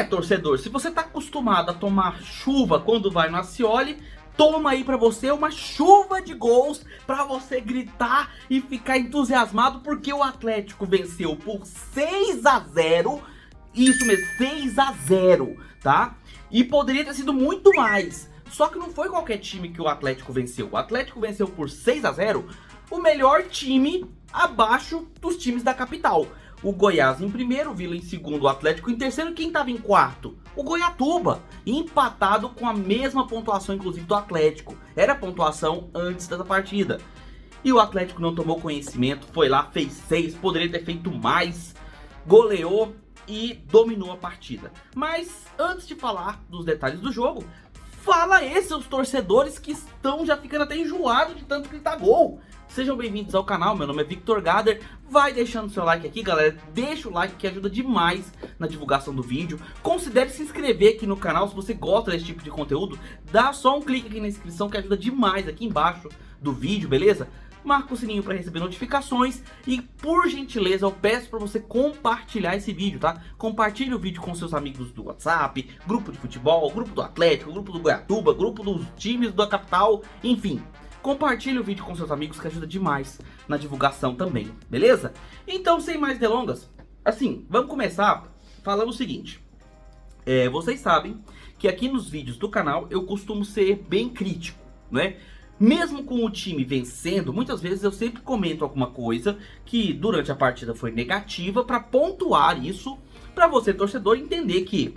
Torcedor, se você tá acostumado a tomar chuva quando vai no Ascioli, toma aí pra você uma chuva de gols pra você gritar e ficar entusiasmado, porque o Atlético venceu por 6-0. Isso mesmo, 6-0, tá? E poderia ter sido muito mais. Só que não foi qualquer time que o Atlético venceu. O Atlético venceu por 6-0 o melhor time abaixo dos times da capital. O Goiás em primeiro, o Vila em segundo, o Atlético em terceiro. Quem estava em quarto? O Goiatuba, empatado com a mesma pontuação, inclusive, do Atlético. Era a pontuação antes dessa partida. E o Atlético não tomou conhecimento, foi lá, fez 6, poderia ter feito mais, goleou e dominou a partida. Mas antes de falar dos detalhes do jogo, fala aí, seus torcedores que estão já ficando até enjoados de tanto gritar gol. Sejam bem-vindos ao canal, meu nome é Victor Gader. Vai deixando seu like aqui, galera. Deixa o like que ajuda demais na divulgação do vídeo. Considere se inscrever aqui no canal se você gosta desse tipo de conteúdo. Dá só um clique aqui na inscrição que ajuda demais aqui embaixo do vídeo, beleza? Marca o sininho para receber notificações e, por gentileza, eu peço para você compartilhar esse vídeo, tá? Compartilhe o vídeo com seus amigos do WhatsApp, grupo de futebol, grupo do Atlético, grupo do Goiatuba, grupo dos times da capital, enfim. Compartilhe o vídeo com seus amigos que ajuda demais na divulgação também, beleza? Então, sem mais delongas, assim, vamos começar falando o seguinte. Vocês sabem que aqui nos vídeos do canal eu costumo ser bem crítico, né? Mesmo com o time vencendo, muitas vezes eu sempre comento alguma coisa que durante a partida foi negativa para pontuar isso, para você, torcedor, entender que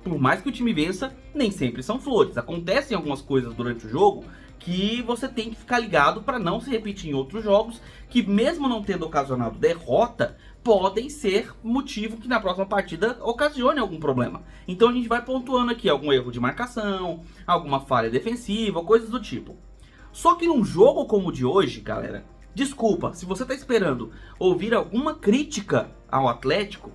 por mais que o time vença, nem sempre são flores. Acontecem algumas coisas durante o jogo que você tem que ficar ligado para não se repetir em outros jogos, que mesmo não tendo ocasionado derrota, podem ser motivo que na próxima partida ocasione algum problema. Então a gente vai pontuando aqui algum erro de marcação, alguma falha defensiva, coisas do tipo. Só que num jogo como o de hoje, galera, desculpa, se você tá esperando ouvir alguma crítica ao Atlético,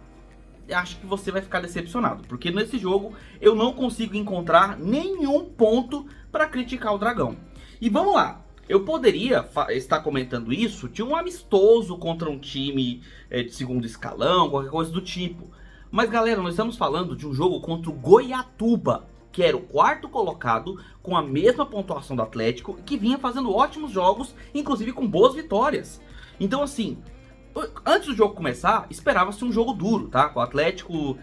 acho que você vai ficar decepcionado, porque nesse jogo eu não consigo encontrar nenhum ponto para criticar o Dragão. E vamos lá, eu poderia estar comentando isso de um amistoso contra um time de segundo escalão, qualquer coisa do tipo. Mas galera, nós estamos falando de um jogo contra o Goiatuba, que era o quarto colocado, com a mesma pontuação do Atlético, que vinha fazendo ótimos jogos, inclusive com boas vitórias. Então assim, antes do jogo começar, esperava-se um jogo duro, tá? O Atlético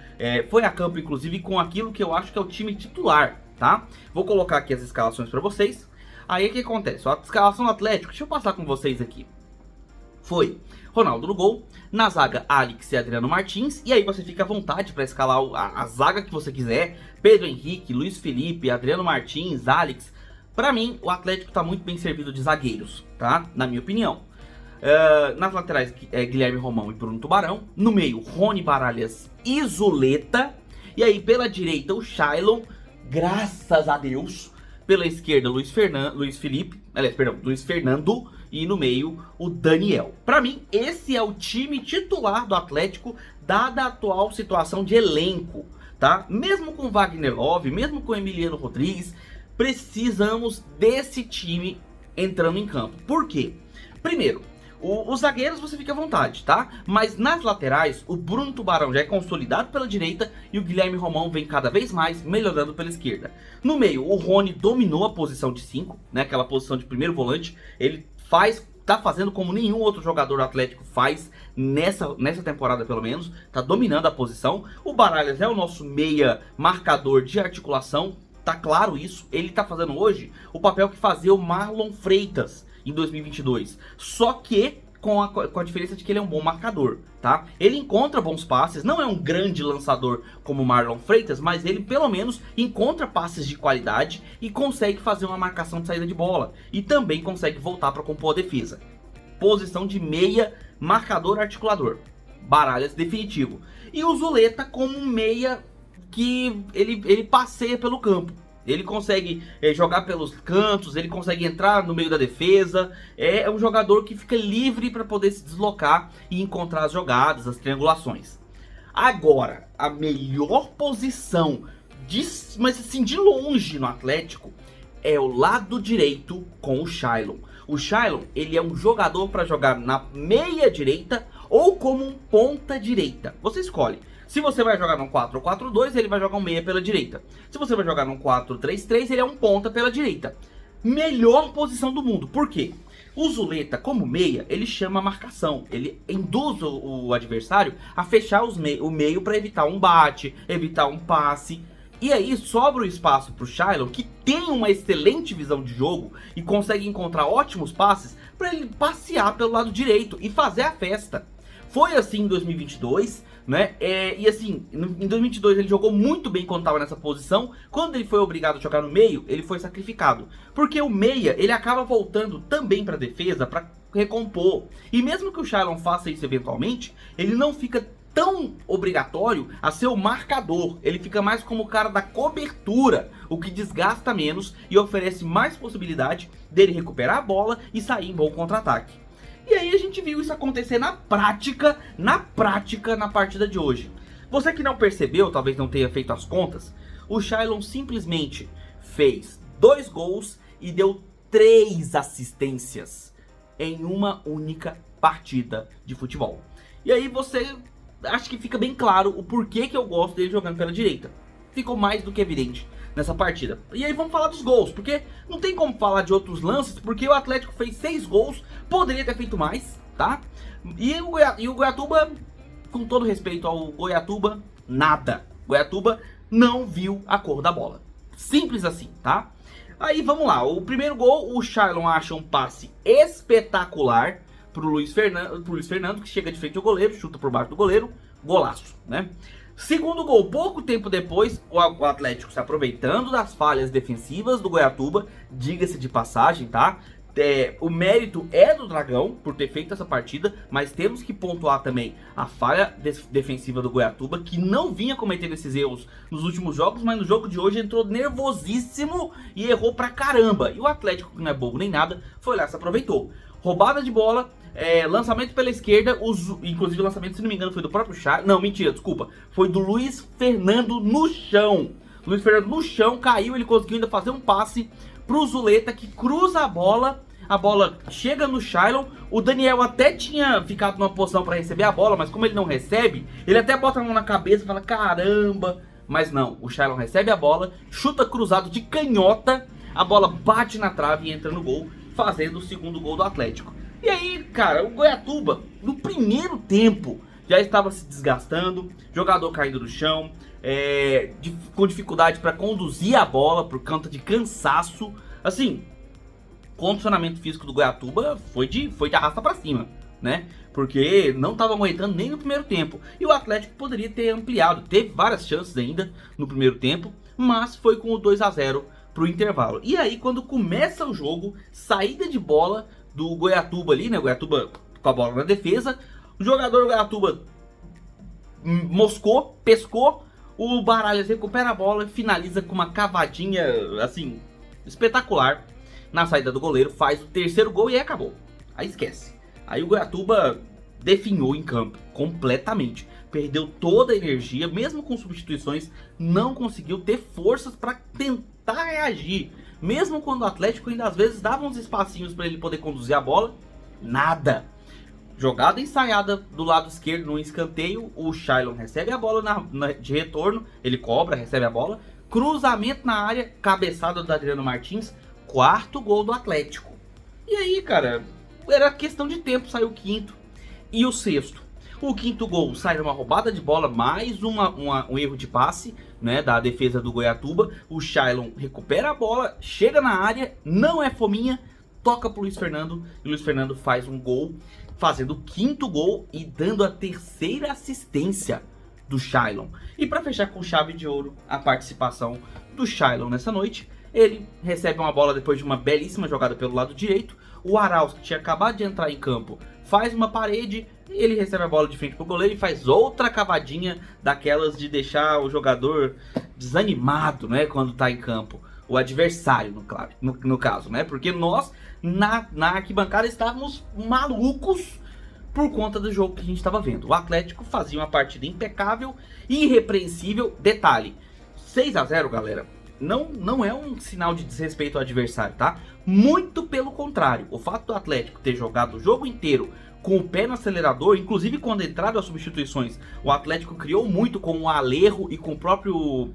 foi a campo, inclusive, com aquilo que eu acho que é o time titular, tá? Vou colocar aqui as escalações para vocês. Aí o que acontece? A escalação do Atlético, deixa eu passar com vocês aqui. Foi Ronaldo no gol, na zaga Alex e Adriano Martins, e aí você fica à vontade para escalar a zaga que você quiser. Pedro Henrique, Luiz Felipe, Adriano Martins, Alex. Para mim, o Atlético está muito bem servido de zagueiros, tá? Na minha opinião. Nas laterais, Guilherme Romão e Bruno Tubarão. No meio, Rony Baralhas e Zuleta. E aí, pela direita, o Shailon, graças a Deus. Pela esquerda, Luiz Fernando. E no meio, o Daniel. Pra mim, esse é o time titular do Atlético, dada a atual situação de elenco, tá? Mesmo com Wagner Love, mesmo com Emiliano Rodrigues, precisamos desse time entrando em campo. Por quê? Primeiro, os zagueiros você fica à vontade, tá? Mas nas laterais, o Bruno Tubarão já é consolidado pela direita e o Guilherme Romão vem cada vez mais melhorando pela esquerda. No meio, o Rony dominou a posição de 5, né? Aquela posição de primeiro volante. Ele tá fazendo como nenhum outro jogador do Atlético faz nessa temporada, pelo menos. Tá dominando a posição. O Baralhas é o nosso meia marcador de articulação. Tá claro isso. Ele tá fazendo hoje o papel que fazia o Marlon Freitas em 2022, só que com a diferença de que ele é um bom marcador, tá? Ele encontra bons passes, não é um grande lançador como o Marlon Freitas, mas ele pelo menos encontra passes de qualidade e consegue fazer uma marcação de saída de bola, e também consegue voltar para compor a defesa. Posição de meia marcador articulador, Baralhas definitivo. E o Zuleta como um meia que ele passeia pelo campo. Ele consegue jogar pelos cantos, ele consegue entrar no meio da defesa. É um jogador que fica livre para poder se deslocar e encontrar as jogadas, as triangulações. Agora, a melhor posição, mas assim, de longe no Atlético, é o lado direito com o Shailon. O Shailon, ele é um jogador para jogar na meia direita ou como um ponta direita. Você escolhe. Se você vai jogar num 4-4-2, ele vai jogar um meia pela direita. Se você vai jogar num 4-3-3, ele é um ponta pela direita. Melhor posição do mundo. Por quê? O Zuleta, como meia, ele chama a marcação. Ele induz o adversário a fechar o meio para evitar um bate, evitar um passe. E aí sobra o espaço para o Shailon, que tem uma excelente visão de jogo e consegue encontrar ótimos passes para ele passear pelo lado direito e fazer a festa. Foi assim em 2022, né? E assim, em 2022 ele jogou muito bem quando estava nessa posição. Quando ele foi obrigado a jogar no meio, ele foi sacrificado. Porque o meia, ele acaba voltando também para a defesa, para recompor. E mesmo que o Shailon faça isso eventualmente, ele não fica tão obrigatório a ser o marcador. Ele fica mais como o cara da cobertura, o que desgasta menos e oferece mais possibilidade dele recuperar a bola e sair em bom contra-ataque. E aí a gente viu isso acontecer na prática na partida de hoje. Você que não percebeu, talvez não tenha feito as contas, o Shailon simplesmente fez 2 gols e deu 3 assistências em uma única partida de futebol. E aí você acho que fica bem claro o porquê que eu gosto dele jogando pela direita. Ficou mais do que evidente nessa partida. E aí vamos falar dos gols, porque não tem como falar de outros lances, porque o Atlético fez 6 gols, poderia ter feito mais, tá? E o Goiatuba, com todo respeito ao Goiatuba, nada. Goiatuba não viu a cor da bola. Simples assim, tá? Aí vamos lá, o primeiro gol, o Shailon acha um passe espetacular pro Luiz Fernando, que chega de frente ao goleiro, chuta por baixo do goleiro, golaço, né? Segundo gol, pouco tempo depois, o Atlético se aproveitando das falhas defensivas do Goiatuba, diga-se de passagem, tá? O mérito é do Dragão por ter feito essa partida, mas temos que pontuar também a falha defensiva do Goiatuba, que não vinha cometendo esses erros nos últimos jogos, mas no jogo de hoje entrou nervosíssimo e errou pra caramba. E o Atlético, que não é bobo nem nada, foi lá e se aproveitou. Roubada de bola, lançamento pela esquerda, inclusive o lançamento, se não me engano, foi do próprio Charles. Não, mentira, desculpa. Foi do Luiz Fernando no chão. Luiz Fernando no chão, caiu, ele conseguiu ainda fazer um passe pro Zuleta, que cruza a bola chega no Shailon. O Daniel até tinha ficado numa posição para receber a bola, mas como ele não recebe, ele até bota a mão na cabeça e fala, caramba. Mas não, o Shailon recebe a bola, chuta cruzado de canhota, a bola bate na trave e entra no gol, fazendo o segundo gol do Atlético. E aí, cara, o Goiatuba, no primeiro tempo, já estava se desgastando, jogador caindo no chão, com dificuldade para conduzir a bola por conta de cansaço. Assim, o condicionamento físico do Goiatuba foi de arrasta para cima, né? Porque não estava aguentando nem no primeiro tempo. E o Atlético poderia ter ampliado, teve várias chances ainda no primeiro tempo, mas foi com o 2-0 pro intervalo. E aí, quando começa o jogo, saída de bola do Goiatuba ali, né? O Goiatuba com a bola na defesa. O jogador do Goiatuba moscou, pescou. O Baralhas recupera a bola e finaliza com uma cavadinha, assim, espetacular na saída do goleiro. Faz o terceiro gol e aí acabou. Aí esquece. Aí o Goiatuba definhou em campo completamente. Perdeu toda a energia, mesmo com substituições, não conseguiu ter forças para tentar reagir. Mesmo quando o Atlético ainda às vezes dava uns espacinhos para ele poder conduzir a bola, nada. Jogada ensaiada do lado esquerdo no escanteio, o Shailon recebe a bola de retorno, ele cobra, recebe a bola, cruzamento na área, cabeçada do Adriano Martins, quarto gol do Atlético. E aí, cara, era questão de tempo, saiu o quinto e o sexto. O quinto gol sai numa roubada de bola, mais um erro de passe, né, da defesa do Goiatuba. O Shailon recupera a bola, chega na área, não é fominha, toca pro Luiz Fernando e o Luiz Fernando faz um gol, fazendo o quinto gol e dando a terceira assistência do Shailon. E para fechar com chave de ouro a participação do Shailon nessa noite, ele recebe uma bola depois de uma belíssima jogada pelo lado direito. O Arauz, que tinha acabado de entrar em campo, faz uma parede, ele recebe a bola de frente pro goleiro e faz outra cavadinha daquelas de deixar o jogador desanimado, né, quando tá em campo. O adversário, no caso, né, porque nós na arquibancada estávamos malucos por conta do jogo que a gente estava vendo. O Atlético fazia uma partida impecável, irrepreensível. Detalhe, 6-0, galera, não é um sinal de desrespeito ao adversário, tá? Muito pelo contrário, o fato do Atlético ter jogado o jogo inteiro com o pé no acelerador, inclusive quando entraram as substituições, o Atlético criou muito com o Alejo e com o próprio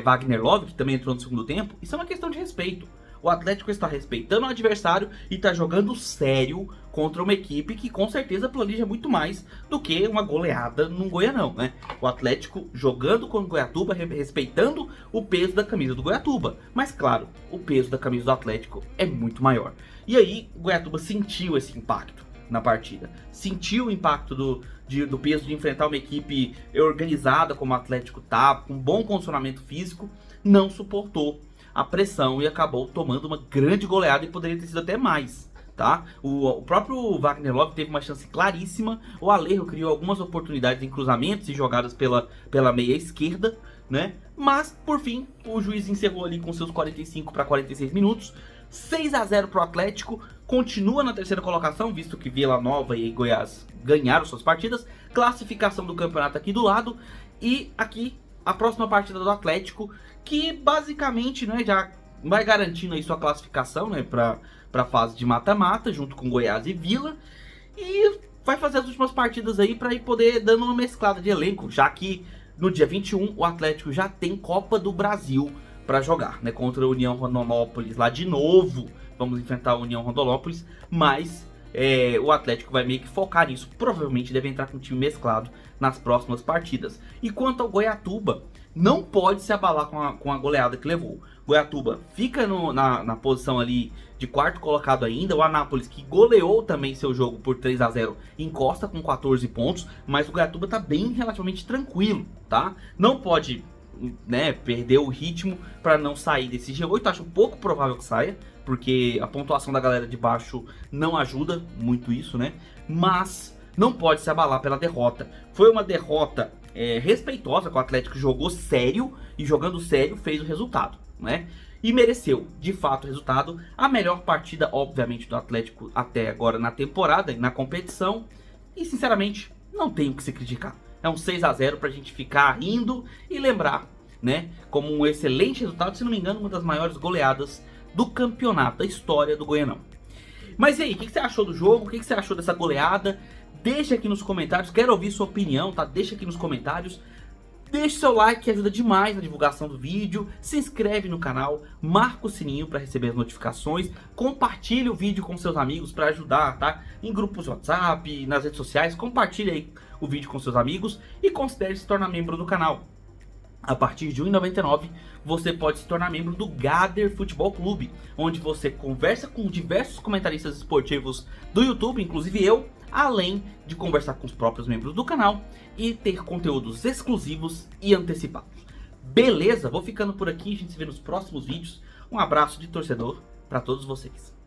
Wagner Love, que também entrou no segundo tempo. Isso é uma questão de respeito. O Atlético está respeitando o adversário e está jogando sério contra uma equipe que com certeza planeja muito mais do que uma goleada num Goianão, né? O Atlético jogando com o Goiatuba, respeitando o peso da camisa do Goiatuba. Mas claro, o peso da camisa do Atlético é muito maior. E aí o Goiatuba sentiu esse impacto na partida. Sentiu o impacto do peso de enfrentar uma equipe organizada como o Atlético tá, com bom condicionamento físico, não suportou a pressão e acabou tomando uma grande goleada e poderia ter sido até mais, tá? O próprio Wagner Love teve uma chance claríssima, o Alejo criou algumas oportunidades em cruzamentos e jogadas pela meia esquerda, né? Mas, por fim, o juiz encerrou ali com seus 45 para 46 minutos, 6-0 para o Atlético, continua na terceira colocação, visto que Vila Nova e Goiás ganharam suas partidas, classificação do campeonato aqui do lado, e aqui a próxima partida do Atlético, que basicamente, né, já vai garantindo aí sua classificação, né, para a fase de mata-mata, junto com Goiás e Vila, e vai fazer as últimas partidas aí para ir poder dando uma mesclada de elenco, já que no dia 21 o Atlético já tem Copa do Brasil para jogar, né, contra a União Rondonópolis lá de novo. Vamos enfrentar a União Rondonópolis, mas o Atlético vai meio que focar nisso. Provavelmente deve entrar com o time mesclado nas próximas partidas. E quanto ao Goiatuba, não pode se abalar com a goleada que levou. Goiatuba fica na posição ali de quarto colocado ainda. O Anápolis, que goleou também seu jogo por 3-0, encosta com 14 pontos. Mas o Goiatuba tá bem relativamente tranquilo, tá? Não pode, né, perder o ritmo para não sair desse G8. Acho pouco provável que saia, porque a pontuação da galera de baixo não ajuda muito isso, né? Mas não pode se abalar pela derrota. Foi uma derrota respeitosa, que o Atlético jogou sério, e jogando sério fez o resultado, né? E mereceu, de fato, o resultado. A melhor partida, obviamente, do Atlético até agora na temporada e na competição. E, sinceramente, não tem o que se criticar. É um 6-0 pra gente ficar rindo e lembrar, né, como um excelente resultado, se não me engano, uma das maiores goleadas do campeonato, da história do Goianão. Mas e aí, o que você achou do jogo? O que você achou dessa goleada? Deixa aqui nos comentários, quero ouvir sua opinião, tá? Deixa aqui nos comentários. Deixe seu like, que ajuda demais na divulgação do vídeo. Se inscreve no canal, marca o sininho para receber as notificações. Compartilhe o vídeo com seus amigos para ajudar, tá? Em grupos de WhatsApp, nas redes sociais. Compartilhe aí o vídeo com seus amigos e considere se tornar membro do canal. A partir de R$ 1,99 você pode se tornar membro do Gather Futebol Clube, onde você conversa com diversos comentaristas esportivos do YouTube, inclusive eu, além de conversar com os próprios membros do canal e ter conteúdos exclusivos e antecipados. Beleza? Vou ficando por aqui, a gente se vê nos próximos vídeos. Um abraço de torcedor para todos vocês.